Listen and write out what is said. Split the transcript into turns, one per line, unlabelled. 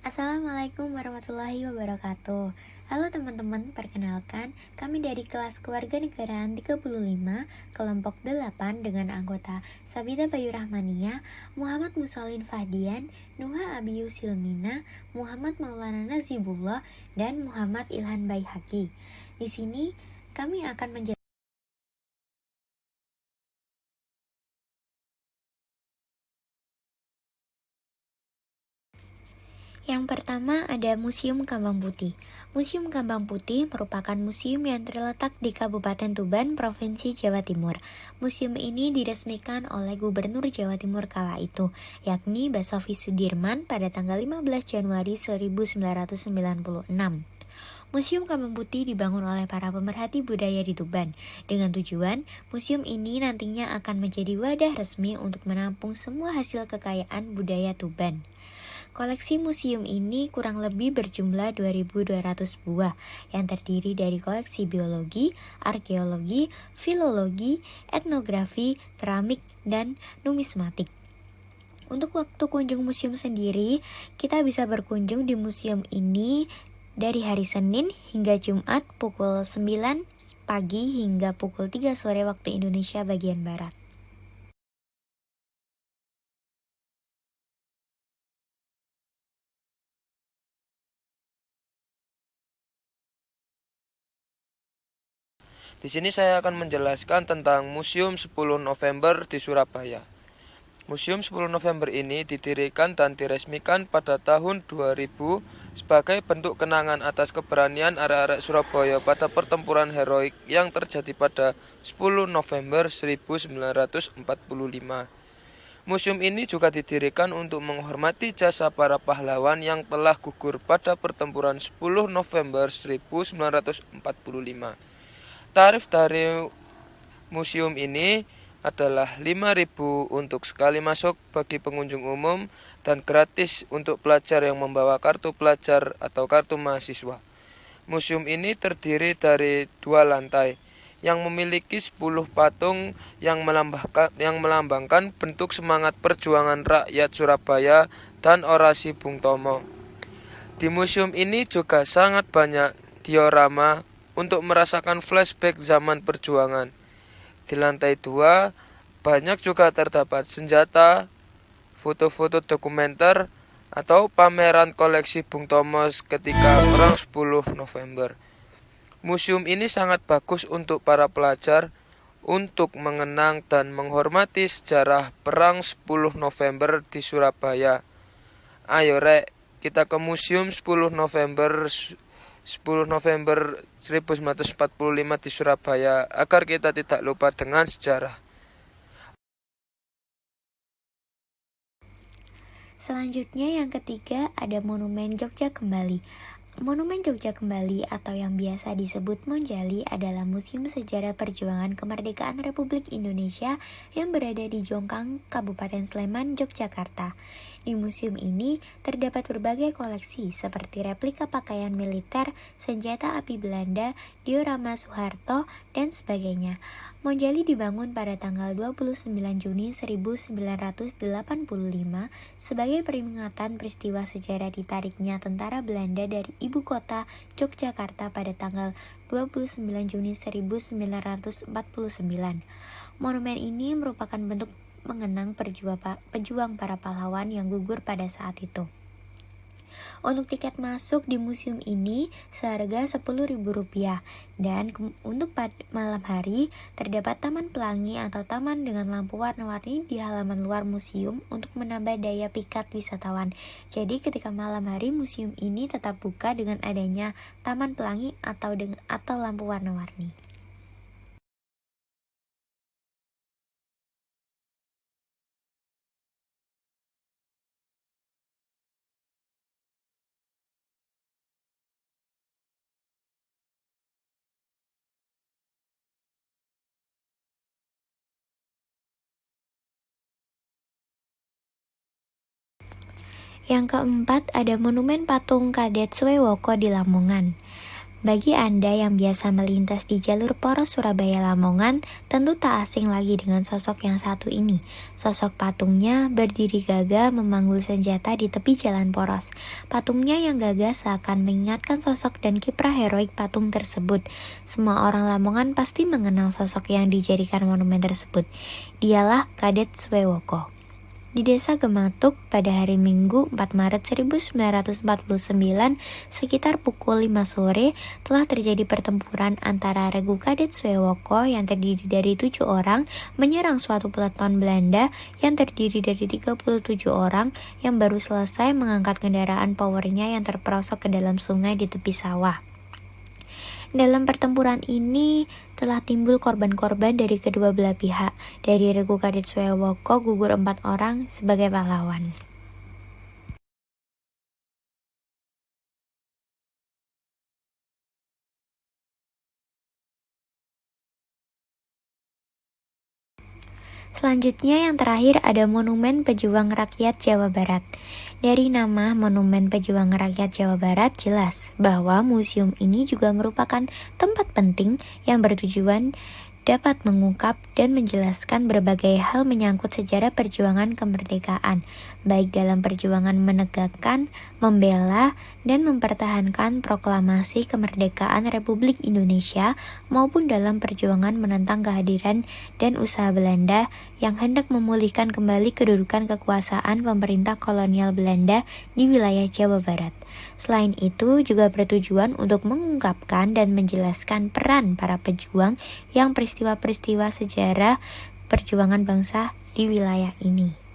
Assalamualaikum warahmatullahi wabarakatuh. Halo teman-teman, perkenalkan kami dari kelas Kewarganegaraan 35 kelompok 8 dengan anggota Sabita Bayu Rahmania, Muhammad Musolin Fahdian, Nuha Abiyu Silmina, Muhammad Maulana Nazibullah, dan Muhammad Ilhan Baihaqi. Di sini kami akan menjelaskan. Yang pertama ada Museum Kambang Putih. Museum Kambang Putih merupakan museum yang terletak di Kabupaten Tuban, Provinsi Jawa Timur. Museum ini diresmikan oleh Gubernur Jawa Timur kala itu, yakni Basuki Sudirman pada tanggal 15 Januari 1996. Museum Kambang Putih dibangun oleh para pemerhati budaya di Tuban. Dengan tujuan, museum ini nantinya akan menjadi wadah resmi untuk menampung semua hasil kekayaan budaya Tuban. Koleksi museum ini kurang lebih berjumlah 2.200 buah yang terdiri dari koleksi biologi, arkeologi, filologi, etnografi, keramik, dan numismatik. Untuk waktu kunjung museum sendiri, kita bisa berkunjung di museum ini dari hari Senin hingga Jumat pukul 9 pagi hingga pukul 3 sore waktu Indonesia bagian Barat.
Di sini saya akan menjelaskan tentang Museum 10 November di Surabaya. Museum 10 November ini didirikan dan diresmikan pada tahun 2000 sebagai bentuk kenangan atas keberanian arek-arek Surabaya pada pertempuran heroik yang terjadi pada 10 November 1945. Museum ini juga didirikan untuk menghormati jasa para pahlawan yang telah gugur pada pertempuran 10 November 1945. Tarif dari museum ini adalah 5.000 untuk sekali masuk bagi pengunjung umum dan gratis untuk pelajar yang membawa kartu pelajar atau kartu mahasiswa. Museum ini terdiri dari 2 lantai yang memiliki 10 patung yang melambangkan bentuk semangat perjuangan rakyat Surabaya dan orasi Bung Tomo. Di museum ini juga sangat banyak diorama untuk merasakan flashback zaman perjuangan. Di lantai 2, banyak juga terdapat senjata, foto-foto dokumenter, atau pameran koleksi Bung Tomo ketika Perang 10 November. Museum ini sangat bagus untuk para pelajar untuk mengenang dan menghormati sejarah Perang 10 November di Surabaya. Ayo rek, kita ke Museum 10 November 1945 di Surabaya agar kita tidak lupa dengan sejarah.
Selanjutnya yang ketiga ada Monumen Jogja Kembali. Monumen Jogja Kembali atau yang biasa disebut Monjali adalah museum sejarah perjuangan kemerdekaan Republik Indonesia yang berada di Jongkang, Kabupaten Sleman, Yogyakarta. Di museum ini terdapat berbagai koleksi seperti replika pakaian militer, senjata api Belanda, diorama Soeharto, dan sebagainya. Monjali dibangun pada tanggal 29 Juni 1985 sebagai peringatan peristiwa sejarah ditariknya tentara Belanda dari ibu kota Yogyakarta pada tanggal 29 Juni 1949. Monumen ini merupakan bentuk mengenang pejuang para pahlawan yang gugur pada saat itu. Untuk tiket masuk di museum ini seharga Rp10.000 dan untuk malam hari terdapat taman pelangi atau taman dengan lampu warna-warni di halaman luar museum untuk menambah daya pikat wisatawan. Jadi ketika malam hari museum ini tetap buka dengan adanya taman pelangi atau lampu warna-warni. Yang keempat ada Monumen Patung Kadet Swewoko di Lamongan. Bagi Anda yang biasa melintas di jalur poros Surabaya-Lamongan, tentu tak asing lagi dengan sosok yang satu ini. Sosok patungnya berdiri gagah memanggul senjata di tepi jalan poros. Patungnya yang gagah seakan mengingatkan sosok dan kiprah heroik patung tersebut. Semua orang Lamongan pasti mengenal sosok yang dijadikan monumen tersebut. Dialah Kadet Swewoko. Di Desa Gematuk pada hari Minggu 4 Maret 1949 sekitar pukul 5 sore telah terjadi pertempuran antara Regu Kadet Swewoko yang terdiri dari 7 orang menyerang suatu peleton Belanda yang terdiri dari 37 orang yang baru selesai mengangkat kendaraan powernya yang terperosok ke dalam sungai di tepi sawah. Dalam pertempuran ini telah timbul korban-korban dari kedua belah pihak. Dari Regu Kadet Swewoko gugur 4 orang sebagai pahlawan. Selanjutnya yang terakhir ada Monumen Pejuang Rakyat Jawa Barat. Dari nama Monumen Pejuang Rakyat Jawa Barat jelas bahwa museum ini juga merupakan tempat penting yang bertujuan dapat mengungkap dan menjelaskan berbagai hal menyangkut sejarah perjuangan kemerdekaan, baik dalam perjuangan menegakkan, membela, dan mempertahankan proklamasi kemerdekaan Republik Indonesia maupun dalam perjuangan menentang kehadiran dan usaha Belanda yang hendak memulihkan kembali kedudukan kekuasaan pemerintah kolonial Belanda di wilayah Jawa Barat. Selain itu juga bertujuan untuk mengungkapkan dan menjelaskan peran para pejuang yang peristiwa-peristiwa sejarah perjuangan bangsa di wilayah ini.